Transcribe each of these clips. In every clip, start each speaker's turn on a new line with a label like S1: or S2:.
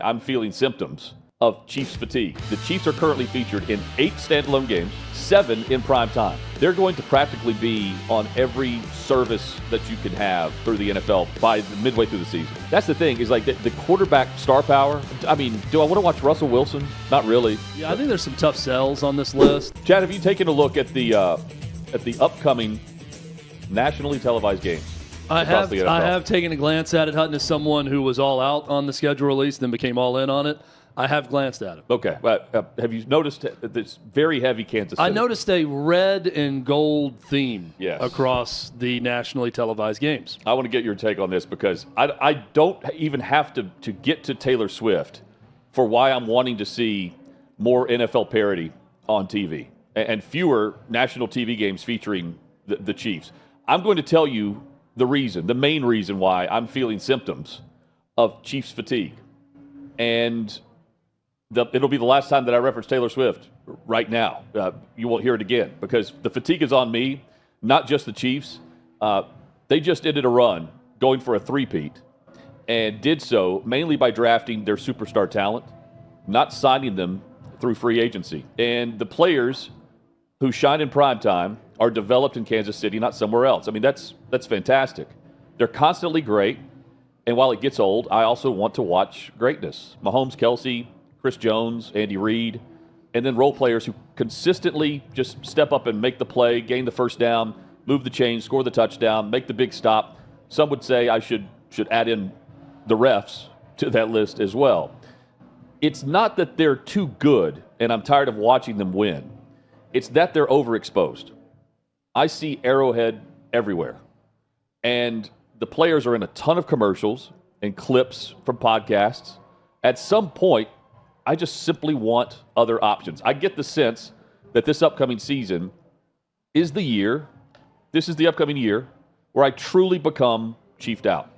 S1: I'm feeling symptoms of Chiefs fatigue. The Chiefs are currently featured in 8 standalone games, 7 in prime time. They're going to practically be on every service that you can have through the NFL by midway through the season. That's the thing, is like the quarterback star power. I mean, do I want to watch Russell Wilson? Not really.
S2: Yeah, I think there's some tough sells on this list.
S1: Chad, have you taken a look at the upcoming nationally televised games?
S2: I have taken a glance at it, Hutton, as someone who was all out on the schedule release, then became all in on it. I have glanced at it.
S1: Okay, but have you noticed this very heavy Kansas City?
S2: I noticed a red and gold theme
S1: Yes.
S2: across the nationally televised games.
S1: I want to get your take on this because I don't even have to get to Taylor Swift for why I'm wanting to see more NFL parity on TV and fewer national TV games featuring the Chiefs. I'm going to tell you the main reason why I'm feeling symptoms of Chiefs fatigue. And it'll be the last time that I reference Taylor Swift right now. You won't hear it again because the fatigue is on me, not just the Chiefs. They just ended a run going for a three-peat and did so mainly by drafting their superstar talent, not signing them through free agency. And the players who shine in prime time are developed in Kansas City, not somewhere else. I mean, that's fantastic. They're constantly great. And while it gets old, I also want to watch greatness. Mahomes, Kelsey, Chris Jones, Andy Reid, and then role players who consistently just step up and make the play, gain the first down, move the chain, score the touchdown, make the big stop. Some would say I should add in the refs to that list as well. It's not that they're too good and I'm tired of watching them win. It's that they're overexposed. I see Arrowhead everywhere. And the players are in a ton of commercials and clips from podcasts. At some point, I just simply want other options. I get the sense that this upcoming season is the year, this is the upcoming year, where I truly become chiefed out.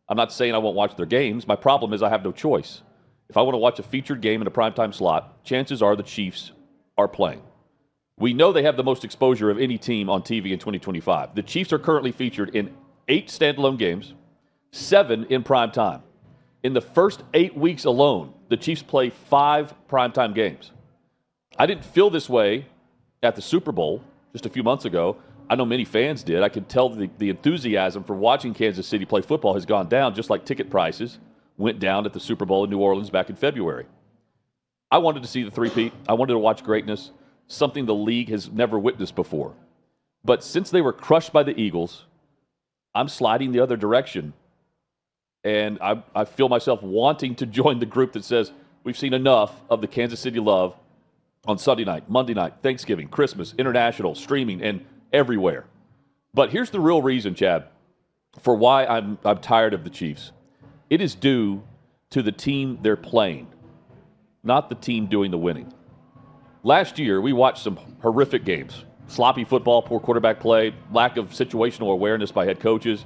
S1: I'm not saying I won't watch their games. My problem is I have no choice. If I want to watch a featured game in a primetime slot, chances are the Chiefs are playing. We know they have the most exposure of any team on TV in 2025. The Chiefs are currently featured in 8 standalone games, 7 in prime time. In the first 8 weeks alone, the Chiefs play 5 primetime games. I didn't feel this way at the Super Bowl just a few months ago. I know many fans did. I could tell the enthusiasm for watching Kansas City play football has gone down, just like ticket prices went down at the Super Bowl in New Orleans back in February. I wanted to see the three-peat. I wanted to watch greatness, something the league has never witnessed before. But since they were crushed by the Eagles, I'm sliding the other direction. And I feel myself wanting to join the group that says we've seen enough of the Kansas City love on Sunday night, Monday night, Thanksgiving, Christmas, international, streaming, and everywhere. But here's the real reason, Chad, for why I'm tired of the Chiefs. It is due to the team they're playing, not the team doing the winning. Last year, we watched some horrific games. Sloppy football, poor quarterback play, lack of situational awareness by head coaches.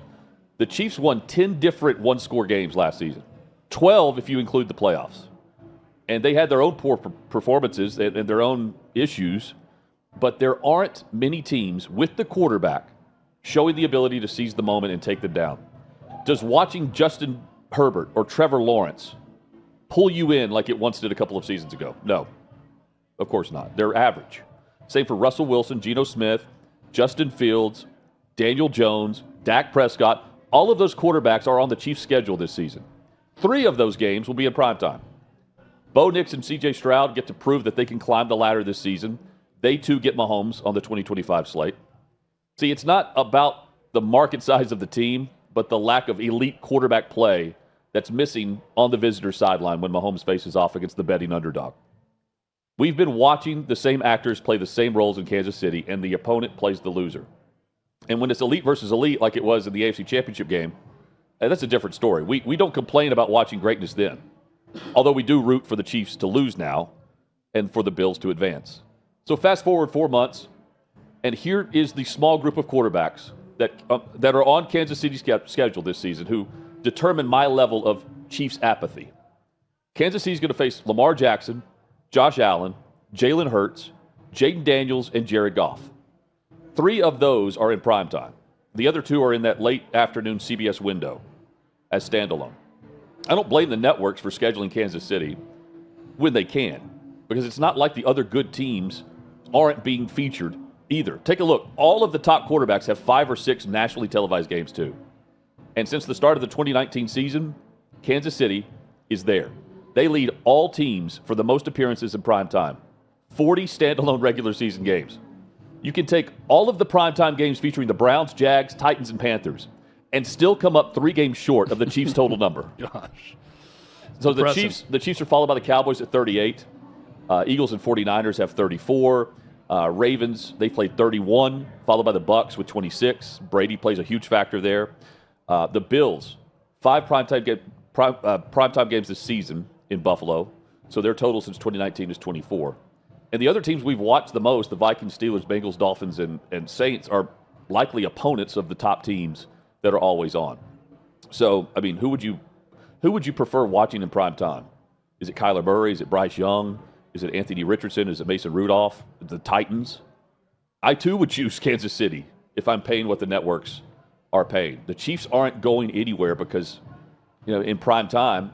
S1: The Chiefs won 10 different one-score games last season, 12 if you include the playoffs. And they had their own poor performances and their own issues, but there aren't many teams with the quarterback showing the ability to seize the moment and take them down. Does watching Justin Herbert or Trevor Lawrence pull you in like it once did a couple of seasons ago? No, of course not. They're average. Same for Russell Wilson, Geno Smith, Justin Fields, Daniel Jones, Dak Prescott. All of those quarterbacks are on the Chiefs' schedule this season. 3 of those games will be in primetime. Bo Nix and C.J. Stroud get to prove that they can climb the ladder this season. They, too, get Mahomes on the 2025 slate. See, it's not about the market size of the team, but the lack of elite quarterback play that's missing on the visitor sideline when Mahomes faces off against the betting underdog. We've been watching the same actors play the same roles in Kansas City, and the opponent plays the loser. And when it's elite versus elite, like it was in the AFC Championship game, that's a different story. We don't complain about watching greatness then, although we do root for the Chiefs to lose now and for the Bills to advance. So fast forward 4 months, and here is the small group of quarterbacks that are on Kansas City's schedule this season who determine my level of Chiefs apathy. Kansas City's going to face Lamar Jackson, Josh Allen, Jalen Hurts, Jaden Daniels, and Jared Goff. 3 of those are in primetime. The other 2 are in that late afternoon CBS window as standalone. I don't blame the networks for scheduling Kansas City when they can, because it's not like the other good teams aren't being featured either. Take a look. All of the top quarterbacks have 5 or 6 nationally televised games too. And since the start of the 2019 season, Kansas City is there. They lead all teams for the most appearances in prime time. 40 standalone regular season games. You can take all of the primetime games featuring the Browns, Jags, Titans, and Panthers and still come up 3 games short of the Chiefs' total number.
S2: Gosh.
S1: So the Chiefs are followed by the Cowboys at 38. Eagles and 49ers have 34. Ravens, they played 31, followed by the Bucks with 26. Brady plays a huge factor there. The Bills, 5 primetime games this season in Buffalo. So their total since 2019 is 24. And the other teams we've watched the most, the Vikings, Steelers, Bengals, Dolphins, and Saints, are likely opponents of the top teams that are always on. So, I mean, who would you prefer watching in prime time? Is it Kyler Murray? Is it Bryce Young? Is it Anthony Richardson? Is it Mason Rudolph? The Titans? I, too, would choose Kansas City if I'm paying what the networks are paying. The Chiefs aren't going anywhere because, in prime time,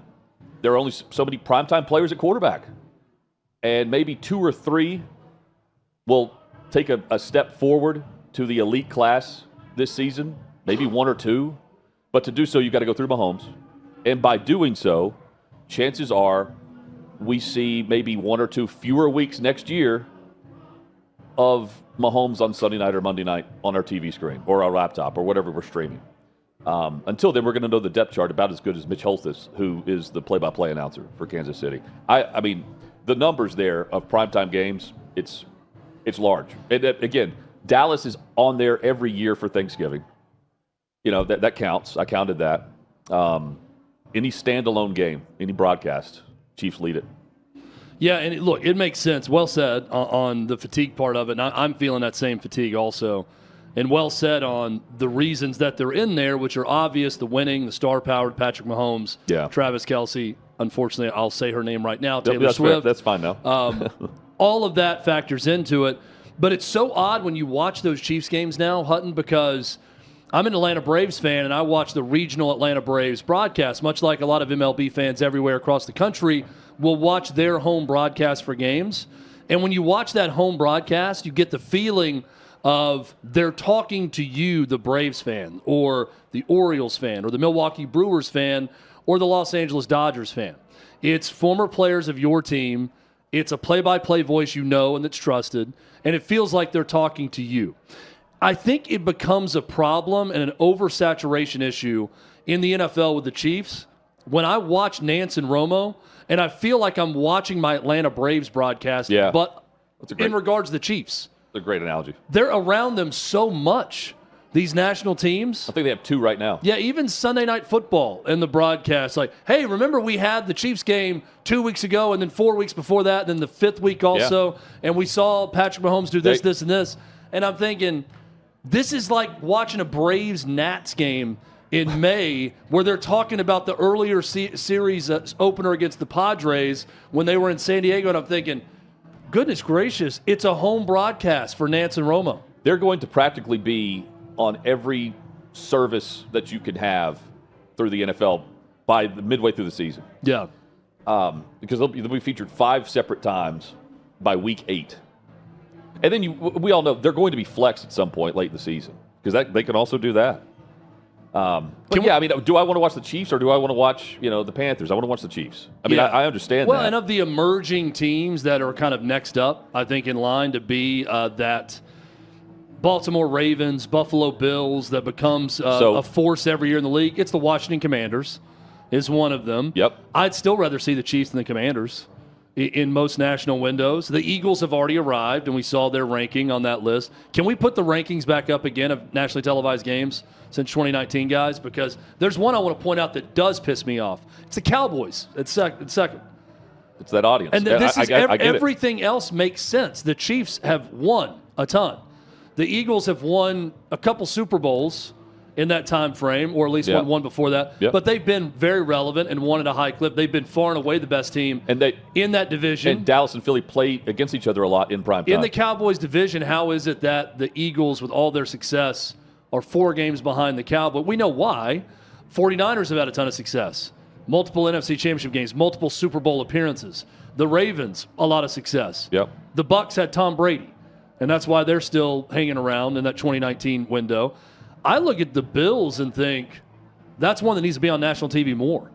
S1: there are only so many primetime players at quarterback. And maybe 2 or 3 will take a step forward to the elite class this season, maybe 1 or 2. But to do so, you've got to go through Mahomes. And by doing so, chances are we see maybe 1 or 2 fewer weeks next year of Mahomes on Sunday night or Monday night on our TV screen or our laptop or whatever we're streaming. Until then, we're going to know the depth chart about as good as Mitch Holthus, who is the play-by-play announcer for Kansas City. I mean, the numbers there of primetime games, it's large. And again, Dallas is on there every year for Thanksgiving. That counts. I counted that. Any standalone game, any broadcast, Chiefs lead it.
S2: Yeah, and look, it makes sense. Well said on the fatigue part of it. And I'm feeling that same fatigue also. And well said on the reasons that they're in there, which are obvious: the winning, the star-powered Patrick Mahomes, Travis Kelce. Unfortunately, I'll say her name right now, Taylor Swift.
S1: That's fine now.
S2: All of that factors into it. But it's so odd when you watch those Chiefs games now, Hutton, because I'm an Atlanta Braves fan, and I watch the regional Atlanta Braves broadcast, much like a lot of MLB fans everywhere across the country will watch their home broadcast for games. And when you watch that home broadcast, you get the feeling of they're talking to you, the Braves fan, or the Orioles fan, or the Milwaukee Brewers fan, or the Los Angeles Dodgers fan. It's former players of your team. It's a play-by-play voice and that's trusted, and it feels like they're talking to you. I think it becomes a problem and an oversaturation issue in the NFL with the Chiefs when I watch Nance and Romo, and I feel like I'm watching my Atlanta Braves broadcast, but in regards to the Chiefs.
S1: That's a great analogy.
S2: They're around them so much, these national teams.
S1: I think they have 2 right now.
S2: Yeah, even Sunday Night Football in the broadcast. Like, hey, remember we had the Chiefs game 2 weeks ago and then 4 weeks before that, and then the 5th week also, and we saw Patrick Mahomes do this, this, and this. And I'm thinking, this is like watching a Braves-Nats game in May where they're talking about the earlier series opener against the Padres when they were in San Diego, and I'm thinking, goodness gracious, it's a home broadcast for Nance and Romo.
S1: They're going to practically be on every service that you can have through the NFL by the midway through the season.
S2: Yeah.
S1: Because they'll be featured 5 separate times by week 8. And then we all know they're going to be flexed at some point late in the season because they can also do that. But I mean, do I want to watch the Chiefs or do I want to watch, the Panthers? I want to watch the Chiefs. I mean, I understand that.
S2: Well, and of the emerging teams that are kind of next up, I think in line to be that Baltimore Ravens, Buffalo Bills that becomes a force every year in the league, it's the Washington Commanders is one of them.
S1: Yep.
S2: I'd still rather see the Chiefs than the Commanders in most national windows. The Eagles have already arrived, and we saw their ranking on that list. Can we put the rankings back up again of nationally televised games since 2019, guys? Because there's one I want to point out that does piss me off. It's the Cowboys at second.
S1: It's that audience.
S2: And everything else makes sense. The Chiefs have won a ton. The Eagles have won a couple Super Bowls in that time frame, or at least won one before that.
S1: Yep.
S2: But they've been very relevant and won at a high clip. They've been far and away the best team in that division.
S1: And Dallas and Philly play against each other a lot in prime time.
S2: In the Cowboys division, how is it that the Eagles, with all their success, are 4 games behind the Cowboys? We know why. 49ers have had a ton of success. multiple NFC Championship games, multiple Super Bowl appearances. The Ravens, a lot of success.
S1: Yep.
S2: The Bucs had Tom Brady, and that's why they're still hanging around in that 2019 window. I look at the Bills and think that's one that needs to be on national TV more.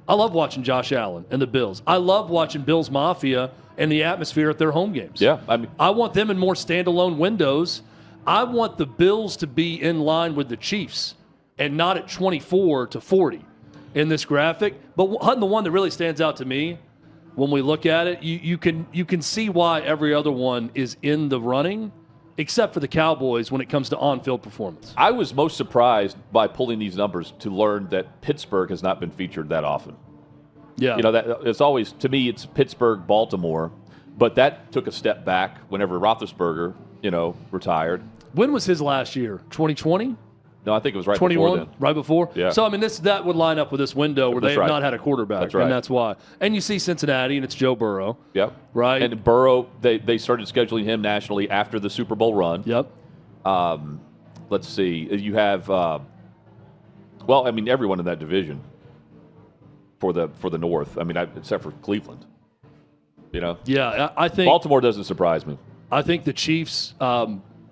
S2: I love watching Josh Allen and the Bills. I love watching Bills Mafia and the atmosphere at their home games.
S1: Yeah,
S2: I want them in more standalone windows. I want the Bills to be in line with the Chiefs and not at 24-40 in this graphic. But Hutton, the one that really stands out to me when we look at it, you can see why every other one is in the running, except for the Cowboys when it comes to on-field performance.
S1: I was most surprised by pulling these numbers to learn that Pittsburgh has not been featured that often.
S2: Yeah.
S1: That it's always, to me, it's Pittsburgh, Baltimore, but that took a step back whenever Roethlisberger, retired.
S2: When was his last year? 2020?
S1: No, I think it was right
S2: 21,
S1: before then.
S2: right before?
S1: Yeah.
S2: So, that would line up with this window where they have not had a quarterback.
S1: That's right.
S2: And that's why. And you see Cincinnati, and it's Joe Burrow.
S1: Yep.
S2: Right?
S1: And Burrow, they started scheduling him nationally after the Super Bowl run.
S2: Yep.
S1: Let's see. You have, everyone in that division for the North. Except for Cleveland.
S2: Yeah, I think
S1: Baltimore doesn't surprise me.
S2: I think the Chiefs'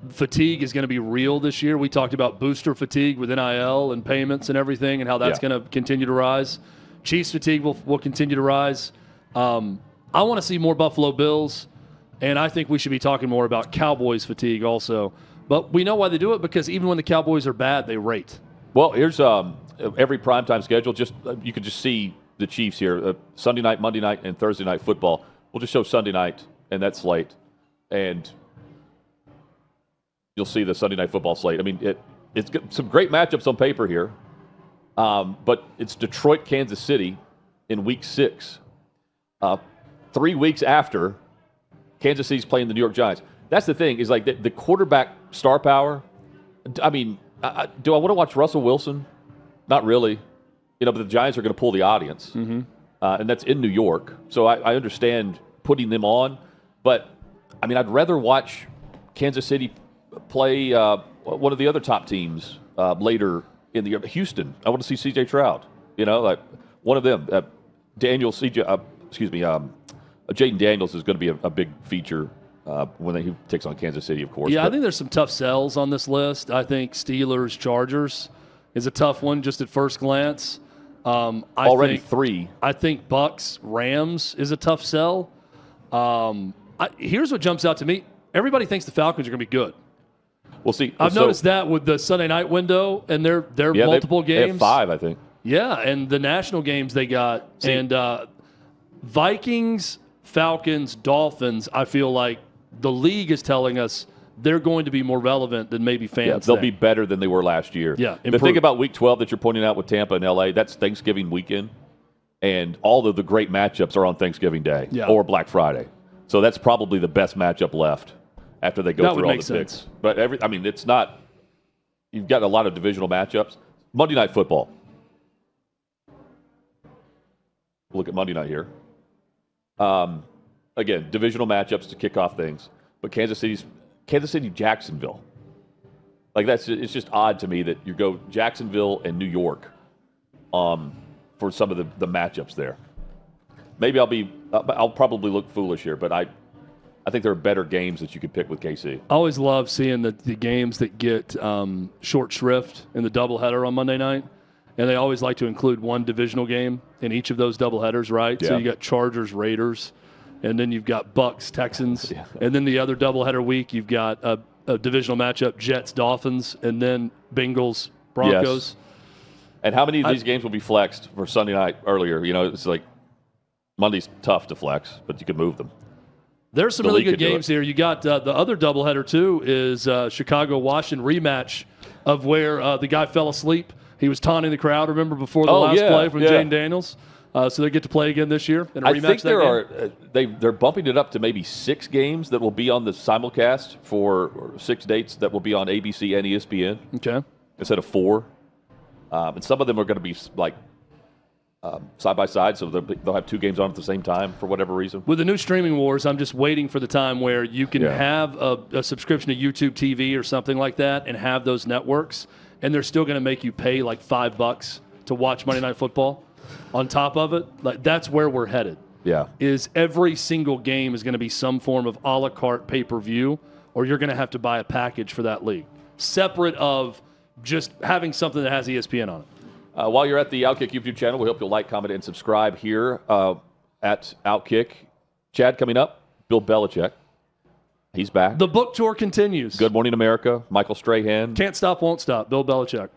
S2: fatigue is going to be real this year. We talked about booster fatigue with NIL and payments and everything, and how that's going to continue to rise. Chiefs' fatigue will continue to rise. I want to see more Buffalo Bills, and I think we should be talking more about Cowboys' fatigue also. But we know why they do it, because even when the Cowboys are bad, they rate.
S1: Well, here's every primetime schedule. You can just see the Chiefs here: Sunday night, Monday night, and Thursday night football. We'll just show Sunday night and that slate, and you'll see the Sunday night football slate. It's got some great matchups on paper here, but it's Detroit, Kansas City in Week 6. 3 weeks after Kansas City's playing the New York Giants. That's the thing, is like the quarterback star power. Do I want to watch Russell Wilson? Not really. But the Giants are going to pull the audience, and that's in New York. So I understand putting them on, but I'd rather watch Kansas City play one of the other top teams later in the year. Houston. I want to see C.J. Stroud. Like one of them. Jaden Daniels is going to be a big feature when he takes on Kansas City, of course.
S2: Yeah, I think there's some tough sells on this list. I think Steelers, Chargers is a tough one just at first glance.
S1: Three.
S2: I think Bucks, Rams is a tough sell. Here's what jumps out to me. Everybody thinks the Falcons are going to be good.
S1: We'll see.
S2: I've noticed that with the Sunday night window and their multiple games.
S1: They have 5, I think.
S2: Yeah, and the national games they got. And Vikings, Falcons, Dolphins, I feel like the league is telling us they're going to be more relevant than maybe fans
S1: they'll be better than they were last year.
S2: Yeah,
S1: the thing about Week 12 that you're pointing out with Tampa and L.A., that's Thanksgiving weekend, and all of the great matchups are on Thanksgiving Day or Black Friday. So that's probably the best matchup left after they go through all the picks. But it's not – you've got a lot of divisional matchups. Monday Night Football. Look at Monday night here. Again, divisional matchups to kick off things. But Kansas City, Jacksonville. It's just odd to me that you go Jacksonville and New York for some of the matchups there. Maybe I'll probably look foolish here, but I think there are better games that you could pick with KC.
S2: I always love seeing the games that get short shrift in the doubleheader on Monday night. And they always like to include one divisional game in each of those doubleheaders, right? Yeah. So you got Chargers, Raiders, and then you've got Bucks, Texans. Yeah. And then the other doubleheader week, you've got a divisional matchup, Jets, Dolphins, and then Bengals, Broncos.
S1: Yes. And how many of these games will be flexed for Sunday night earlier? It's like Monday's tough to flex, but you can move them.
S2: There's some really good games here. You got the other doubleheader, too, is Chicago-Washington rematch of where the guy fell asleep. He was taunting the crowd, remember, before the last play from Jaden Daniels. So they get to play again this year in a rematch.
S1: I think they're bumping it up to maybe 6 games that will be on the simulcast or 6 dates that will be on ABC and ESPN.
S2: Okay.
S1: Instead of 4. And some of them are going to be like side by side, so they'll have 2 games on at the same time for whatever reason.
S2: With the new streaming wars, I'm just waiting for the time where you can have a subscription to YouTube TV or something like that and have those networks, and they're still going to make you pay like $5 to watch Monday Night Football. on top of it, like that's where we're headed.
S1: Yeah.
S2: Is every single game is going to be some form of a la carte pay-per-view, or you're going to have to buy a package for that league, separate of just having something that has ESPN on it.
S1: While you're at the OutKick YouTube channel, we hope you'll like, comment, and subscribe here at OutKick. Chad, coming up, Bill Belichick. He's back.
S2: The book tour continues.
S1: Good Morning America, Michael Strahan.
S2: Can't stop, won't stop. Bill Belichick.